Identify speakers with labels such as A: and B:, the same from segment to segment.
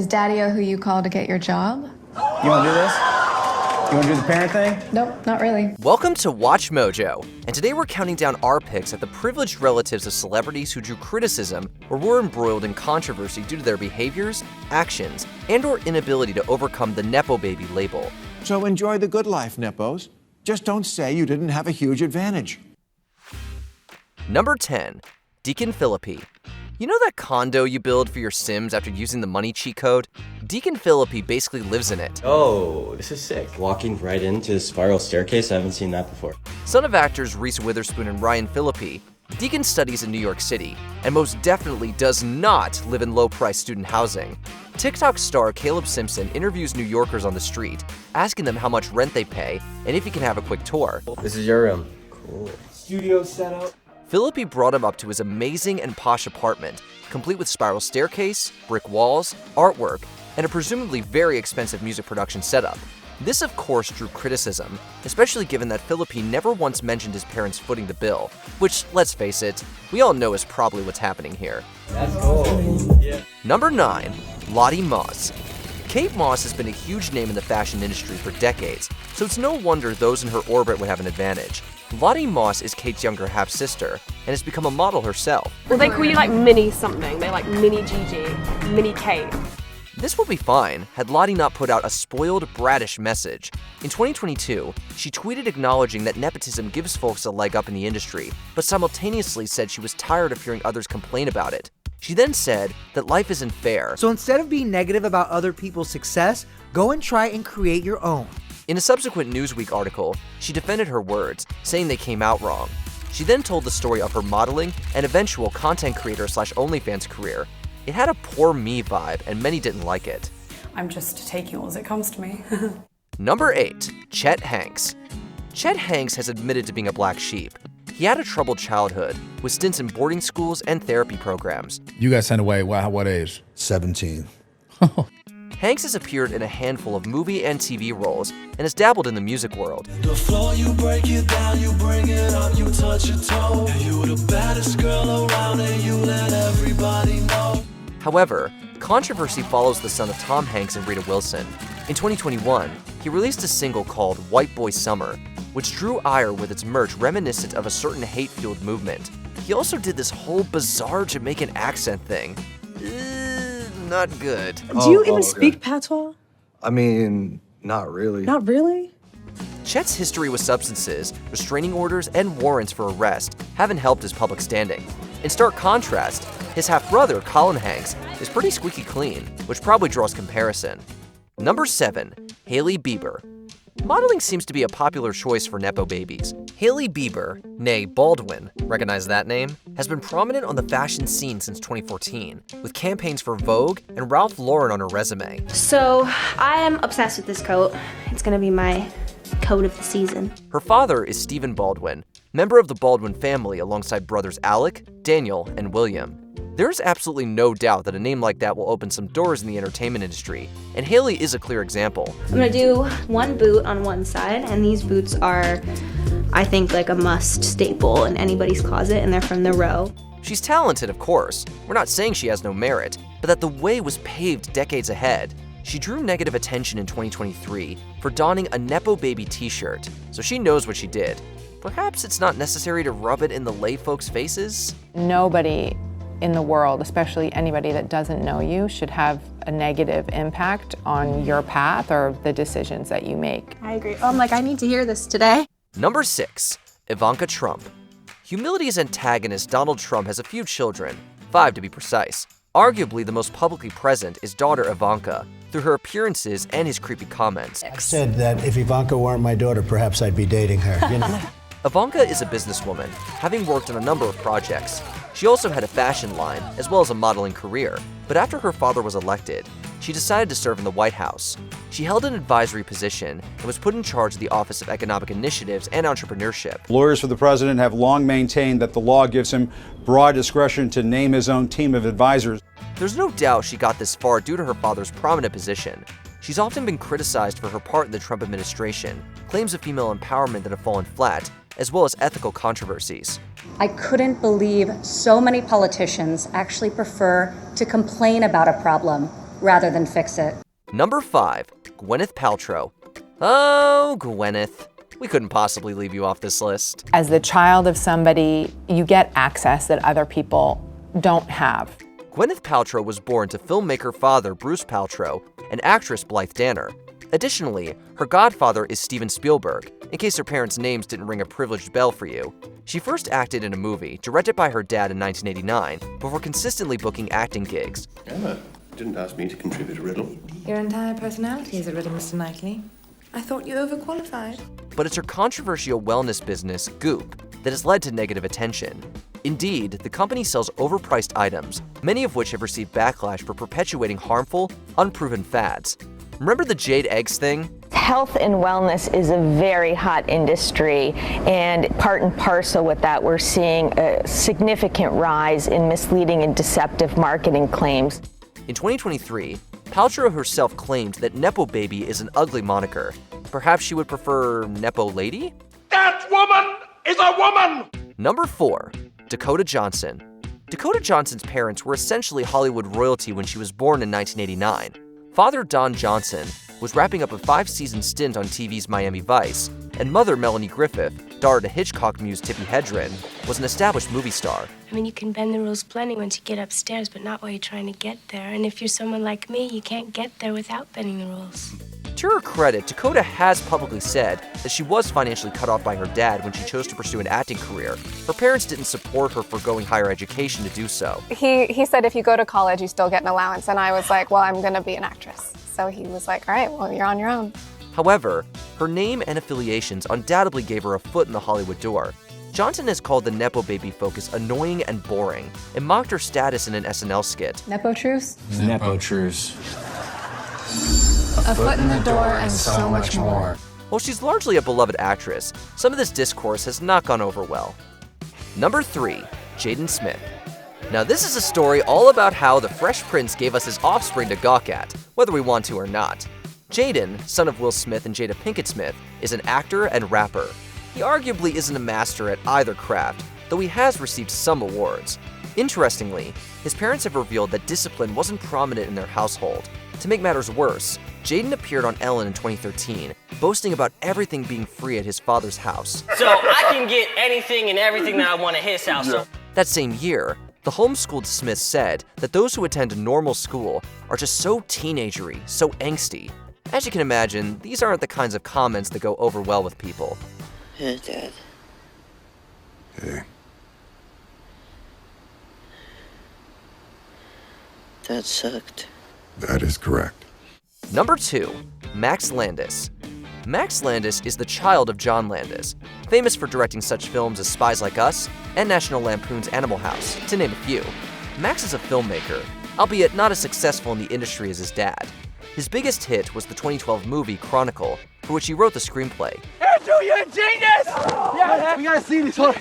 A: Is Daddy-O who you call to get your job?
B: You wanna do this? You wanna do the parent thing?
A: Nope, not really.
C: Welcome to Watch Mojo, and today we're counting down our picks at the privileged relatives of celebrities who drew criticism or were embroiled in controversy due to their behaviors, actions, and/or inability to overcome the Nepo baby label.
D: So enjoy the good life, Nepos. Just don't say you didn't have a huge advantage.
C: Number 10, Deacon Philippi. You know that condo you build for your Sims after using the money cheat code? Deacon Philippi basically lives in it.
E: Oh, this is sick. Walking right into a spiral staircase, I haven't seen that before.
C: Son of actors Reese Witherspoon and Ryan Philippi, Deacon studies in New York City and most definitely does not live in low-priced student housing. TikTok star Caleb Simpson interviews New Yorkers on the street, asking them how much rent they pay and if he can have a quick tour.
E: This is your room. Cool.
B: Studio setup.
C: Philippi brought him up to his amazing and posh apartment, complete with spiral staircase, brick walls, artwork, and a presumably very expensive music production setup. This, of course, drew criticism, especially given that Philippi never once mentioned his parents footing the bill, which, let's face it, we all know is probably what's happening here.
E: That's cool. Yeah.
C: Number 9, Lottie Moss. Kate Moss has been a huge name in the fashion industry for decades, so it's no wonder those in her orbit would have an advantage. Lottie Moss is Kate's younger half-sister and has become a model herself.
F: Well, they call you like Mini something. They're like Mini Gigi, Mini Kate.
C: This would be fine had Lottie not put out a spoiled, brattish message. In 2022, she tweeted acknowledging that nepotism gives folks a leg up in the industry, but simultaneously said she was tired of hearing others complain about it. She then said that life isn't fair.
G: So instead of being negative about other people's success, go and try and create your own.
C: In a subsequent Newsweek article, she defended her words, saying they came out wrong. She then told the story of her modeling and eventual content creator / OnlyFans career. It had a poor me vibe, and many didn't like it.
H: I'm just taking all as it comes to me.
C: Number 8, Chet Hanks. Chet Hanks has admitted to being a black sheep. He had a troubled childhood, with stints in boarding schools and therapy programs.
I: You got sent away, what age?
J: 17.
C: Hanks has appeared in a handful of movie and TV roles and has dabbled in the music world.
K: The floor, you break it down, you bring it up, you touch your toe. You the baddest girl around and you let everybody know.
C: However, controversy follows the son of Tom Hanks and Rita Wilson. In 2021, he released a single called White Boy Summer, which drew ire with its merch reminiscent of a certain hate-fueled movement. He also did this whole bizarre Jamaican accent thing. Not good.
H: Do you even speak patois?
J: I mean, not really.
H: Not really?
C: Chet's history with substances, restraining orders, and warrants for arrest haven't helped his public standing. In stark contrast, his half-brother, Colin Hanks, is pretty squeaky clean, which probably draws comparison. Number 7, Hailey Bieber. Modeling seems to be a popular choice for Nepo babies. Hailey Bieber, née Baldwin, recognize that name, has been prominent on the fashion scene since 2014, with campaigns for Vogue and Ralph Lauren on her resume.
L: So, I am obsessed with this coat. It's gonna be my coat of the season.
C: Her father is Stephen Baldwin, member of the Baldwin family alongside brothers Alec, Daniel, and William. There's absolutely no doubt that a name like that will open some doors in the entertainment industry, and Hailey is a clear example.
L: I'm gonna do one boot on one side, and these boots are, I think, like a must staple in anybody's closet, and they're from the Row.
C: She's talented, of course. We're not saying she has no merit, but that the way was paved decades ahead. She drew negative attention in 2023 for donning a Nepo baby t-shirt, so she knows what she did. Perhaps it's not necessary to rub it in the lay folks' faces?
M: Nobody in the world, especially anybody that doesn't know you, should have a negative impact on your path or the decisions that you make.
L: I agree. Oh, I'm like, I need to hear this today.
C: Number 6, Ivanka Trump. Humility's antagonist Donald Trump has a few children, 5 to be precise. Arguably the most publicly present is daughter Ivanka, through her appearances and his creepy comments.
N: I said that if Ivanka weren't my daughter, perhaps I'd be dating her, you know.
C: Ivanka is a businesswoman, having worked on a number of projects. She also had a fashion line, as well as a modeling career, but after her father was elected, she decided to serve in the White House. She held an advisory position and was put in charge of the Office of Economic Initiatives and Entrepreneurship.
O: Lawyers for the president have long maintained that the law gives him broad discretion to name his own team of advisors.
C: There's no doubt she got this far due to her father's prominent position. She's often been criticized for her part in the Trump administration, claims of female empowerment that have fallen flat, as well as ethical controversies.
P: I couldn't believe so many politicians actually prefer to complain about a problem rather than fix it.
C: Number 5, Gwyneth Paltrow. Oh, Gwyneth. We couldn't possibly leave you off this list.
M: As the child of somebody, you get access that other people don't have.
C: Gwyneth Paltrow was born to filmmaker father Bruce Paltrow and actress Blythe Danner. Additionally, her godfather is Steven Spielberg, in case her parents' names didn't ring a privileged bell for you. She first acted in a movie, directed by her dad in 1989, before consistently booking acting gigs.
Q: Emma didn't ask me to contribute a riddle.
R: Your entire personality is a riddle, Mr. Knightley. I thought you overqualified.
C: But it's her controversial wellness business, Goop, that has led to negative attention. Indeed, the company sells overpriced items, many of which have received backlash for perpetuating harmful, unproven fads. Remember the jade eggs thing?
S: Health and wellness is a very hot industry, and part and parcel with that, we're seeing a significant rise in misleading and deceptive marketing claims.
C: In 2023, Paltrow herself claimed that Nepo baby is an ugly moniker. Perhaps she would prefer Nepo lady?
K: That woman is a woman!
C: Number 4, Dakota Johnson. Dakota Johnson's parents were essentially Hollywood royalty when she was born in 1989. Father Don Johnson was wrapping up a 5-season stint on TV's Miami Vice, and mother Melanie Griffith, daughter to Hitchcock muse Tippi Hedren, was an established movie star.
T: I mean, you can bend the rules plenty once you get upstairs, but not while you're trying to get there. And if you're someone like me, you can't get there without bending the rules.
C: To her credit, Dakota has publicly said that she was financially cut off by her dad when she chose to pursue an acting career. Her parents didn't support her forgoing higher education to do so.
A: He said if you go to college, you still get an allowance. And I was like, well, I'm going to be an actress. So he was like, all right, well, you're on your own.
C: However, her name and affiliations undoubtedly gave her a foot in the Hollywood door. Johnson has called the Nepo baby focus annoying and boring, and mocked her status in an SNL skit.
A: Nepo truce?
B: Nepo truce.
A: A foot in the door and so much more.
C: While she's largely a beloved actress, some of this discourse has not gone over well. Number 3, Jaden Smith. Now this is a story all about how the Fresh Prince gave us his offspring to gawk at, whether we want to or not. Jaden, son of Will Smith and Jada Pinkett Smith, is an actor and rapper. He arguably isn't a master at either craft, though he has received some awards. Interestingly, his parents have revealed that discipline wasn't prominent in their household. To make matters worse, Jaden appeared on Ellen in 2013, boasting about everything being free at his father's house.
U: So I can get anything and everything that I want at his house.
C: Yeah. That same year, the homeschooled Smith said that those who attend normal school are just so teenagery, so angsty. As you can imagine, these aren't the kinds of comments that go over well with people.
V: Hey, Dad.
J: Hey.
V: That sucked.
J: That is correct.
C: Number 2, Max Landis. Max Landis is the child of John Landis, famous for directing such films as Spies Like Us and National Lampoon's Animal House, to name a few. Max is a filmmaker, albeit not as successful in the industry as his dad. His biggest hit was the 2012 movie Chronicle, for which he wrote the screenplay.
K: Andrew, you're a genius! Yeah, we gotta see this one.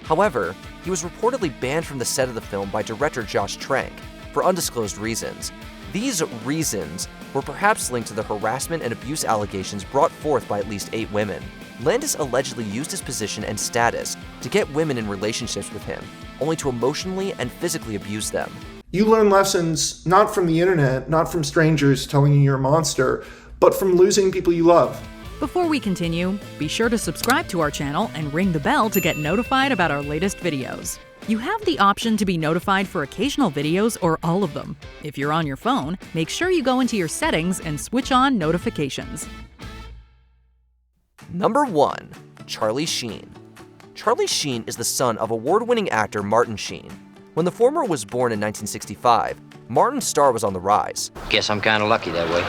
C: However, he was reportedly banned from the set of the film by director Josh Trank for undisclosed reasons. These reasons were perhaps linked to the harassment and abuse allegations brought forth by at least 8 women. Landis allegedly used his position and status to get women in relationships with him, only to emotionally and physically abuse them.
W: You learn lessons not from the internet, not from strangers telling you you're a monster, but from losing people you love.
X: Before we continue, be sure to subscribe to our channel and ring the bell to get notified about our latest videos. You have the option to be notified for occasional videos or all of them. If you're on your phone, make sure you go into your settings and switch on notifications.
C: Number 1, Charlie Sheen. Charlie Sheen is the son of award-winning actor Martin Sheen. When the former was born in 1965, Martin's star was on the rise.
V: Guess I'm kind of lucky that way.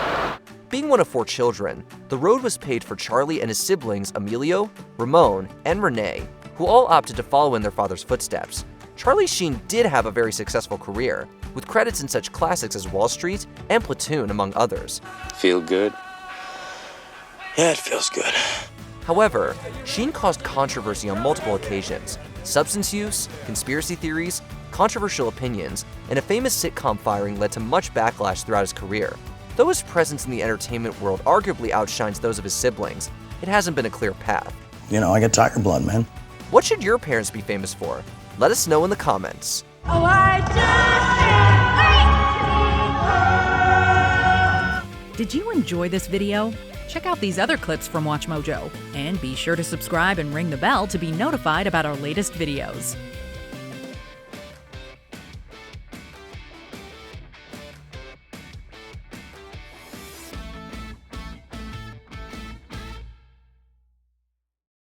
C: Being one of 4 children, the road was paved for Charlie and his siblings Emilio, Ramon, and Renee, who all opted to follow in their father's footsteps. Charlie Sheen did have a very successful career, with credits in such classics as Wall Street and Platoon, among others.
V: Feel good? Yeah, it feels good.
C: However, Sheen caused controversy on multiple occasions. Substance use, conspiracy theories, controversial opinions, and a famous sitcom firing led to much backlash throughout his career. Though his presence in the entertainment world arguably outshines those of his siblings, it hasn't been a clear path.
Y: You know, I got tiger blood, man.
C: What should your parents be famous for? Let us know in the comments.
K: Oh, I just can't wait to be home.
X: Did you enjoy this video? Check out these other clips from WatchMojo, and be sure to subscribe and ring the bell to be notified about our latest videos.